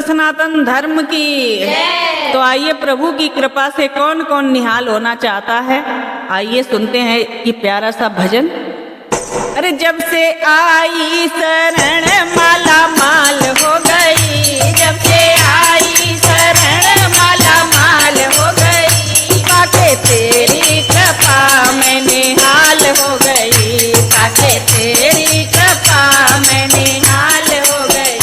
सनातन धर्म की। तो आइए प्रभु की कृपा से कौन कौन निहाल होना चाहता है, आइए सुनते हैं ये प्यारा सा भजन। अरे जब से आई शरण माला माल हो गई, जब से आई शरण माला माल हो गई, पाके तेरी कृपा में निहाल हो गई, पाके तेरी कृपा में निहाल हो गई।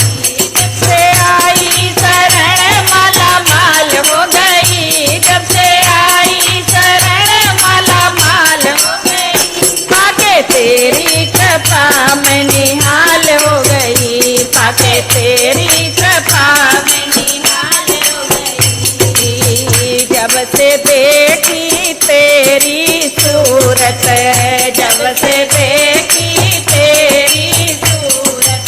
जब से आई शरण माला माल हो गई, जब से आई शरण माला माल हो गई, पाके तेरी कृपा में निहाल हो गई, पाके तेरी कृपा में निहाल हो गई। जब से देखी तेरी सूरत, जब से देखी तेरी सूरत,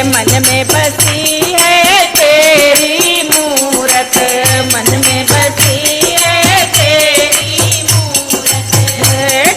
मन में बसी है तेरी मूरत, मन में बसी है तेरी मूरत।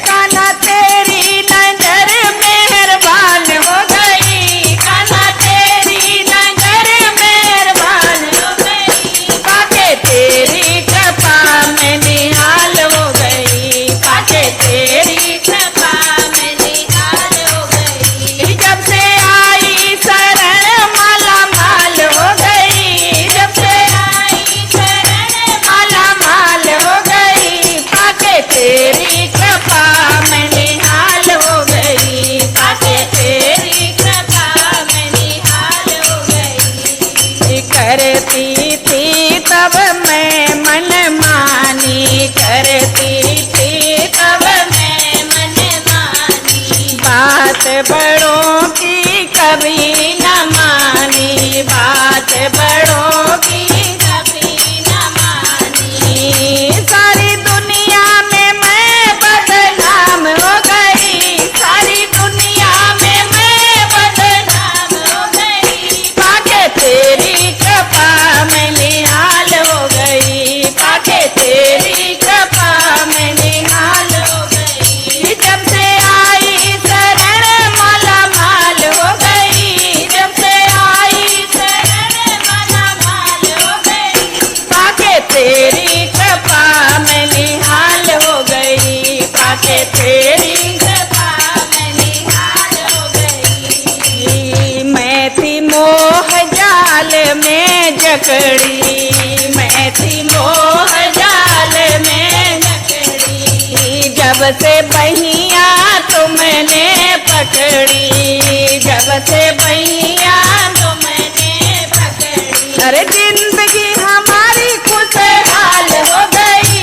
कान्हा तेरी नजर मेहरबान हो गई, कान्हा तेरी नजर मेहरबान हो गई, पाके तेरी कृपा में निहाल हो गई, पाके तेरी कृपा में निहाल हो गई। जब से आई शरण माला माल हो गई, जब से आई शरण माला माल हो गई, पाके तेरी कृपा में निहाल हो गई, पाके तेरी कृपा में निहाल हो गई। करती थी तब मैं मन मानी, करती थी तब मैं मन मानी, बात बड़ों की कभी न मानी, बात बड़ों की कभी न मानी। सारी दुनिया में मैं बदनाम हो गई, सारी दुनिया में मैं बदनाम हो गई, पाके तेरी कृपा में निहाल हो गई, पाके तेरी कृपा में निहाल हो गई। जब से आई शरण माला माल हो गई, जब से आई शरण माला माल हो गई, पाके तेरी कृपा में निहाल हो गई, पाके तेरी कृपा में निहाल हो गई। मैं थी मोह जाल में जकड़ी, मैं थी मोह जाल में जकड़ी, जब से बहिया तुमने पकड़ी, जब से बहिया तुमने पकड़ी। अरे जिंदगी हमारी खुशहाल हो गई,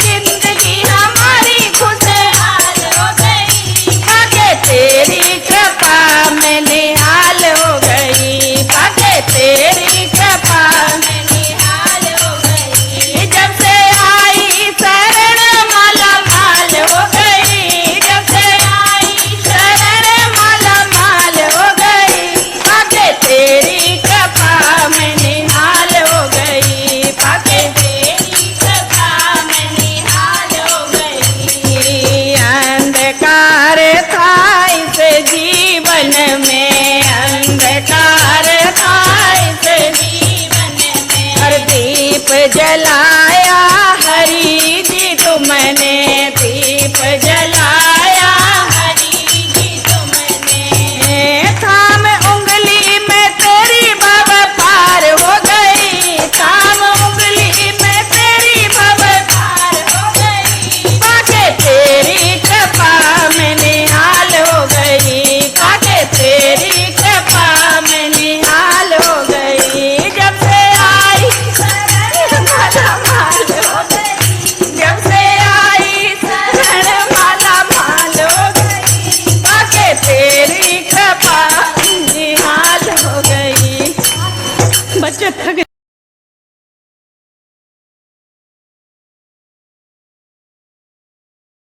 जिंदगी हमारी खुशहाल हो गई, पाके तेरी कृपा में निहाल हो गई, पाके तेरी कृपा में निहाल हो गई। जब से आई शरण माला माल हो गई, जब से आई शरण माला माल हो गई, पाके तेरी कृपा में निहाल हो गई, पाके तेरी कृपा में निहाल हो गई। अंधकार था इस जीवन में, अंधकार था इस जीवन में, हर दीप जलाया हरि जी तुमने, दीप जलाया हरि जी तुमने। थाम उंगली में तेरी भव पार हो गई, थाम उंगली में तेरी भव पार हो गई, पाके तेरी कृपा में निहाल हो गई, पाके तेरी कृपा में निहाल हो गई। जब से आई शरण माला माल हो गई, जब से आई शरण माला माल हो गई, पाके तेरी कृपा निहाल हो गई। बच्चे थक